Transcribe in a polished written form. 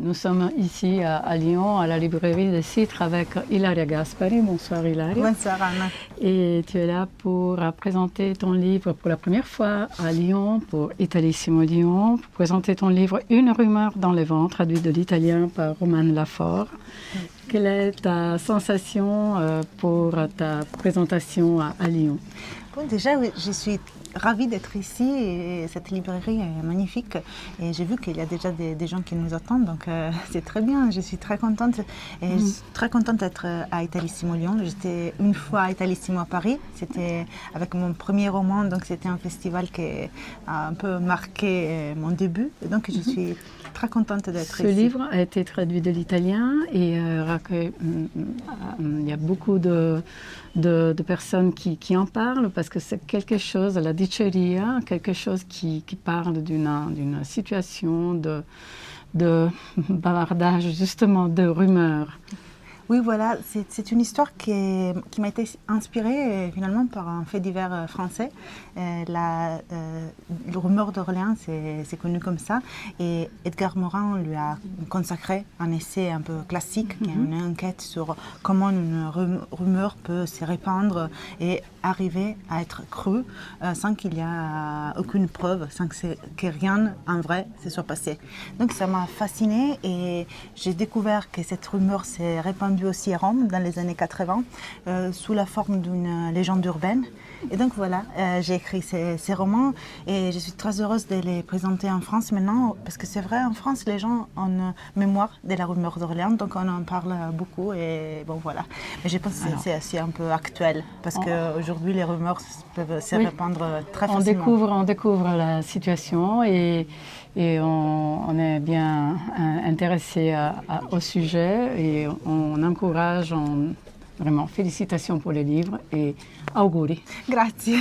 nous sommes ici à Lyon, à la librairie de Citre avec Ilaria Gaspari. Bonsoir Ilaria. Bonsoir Anna. Et tu es là pour présenter ton livre pour la première fois à Lyon, pour Italissimo Lyon, pour présenter ton livre Une rumeur dans le ventre, traduit de l'italien par Romane Lafort. Quelle est ta sensation pour ta présentation à Lyon? Bon, déjà, oui, je suis ravie d'être ici et cette librairie est magnifique et j'ai vu qu'il y a déjà des gens qui nous attendent, donc c'est très bien. Je suis très contente et je suis très contente d'être à Italissimo Lyon. J'étais une fois à Italissimo à Paris, c'était avec mon premier roman, donc c'était un festival qui a un peu marqué mon début, et donc je suis très contente d'être ici. Ce livre a été traduit de l'italien et il y a beaucoup de personnes qui en parlent parce que c'est quelque chose, la diceria, quelque chose qui parle d'une situation de bavardage, justement, de rumeurs. Oui, voilà, c'est une histoire qui m'a été inspirée finalement par un fait divers français. Le rumeur d'Orléans, c'est connu comme ça. Et Edgar Morin lui a consacré un essai un peu classique, qui est une enquête sur comment une rumeur peut se répandre et arriver à être crue sans qu'il y ait aucune preuve, sans que rien en vrai se soit passé. Donc ça m'a fascinée et j'ai découvert que cette rumeur s'est répandue aussi à Rome dans les années 80 sous la forme d'une légende urbaine. Et donc voilà, j'ai écrit ces romans et je suis très heureuse de les présenter en France maintenant parce que c'est vrai, en France, les gens ont une mémoire de la rumeur d'Orléans, donc on en parle beaucoup et bon voilà. Mais je pense que c'est aussi un peu actuel parce qu'aujourd'hui les rumeurs peuvent se répandre très facilement. On découvre la situation et on est bien intéressé au sujet et on encourage, vraiment félicitations pour les livres et auguri. Grazie.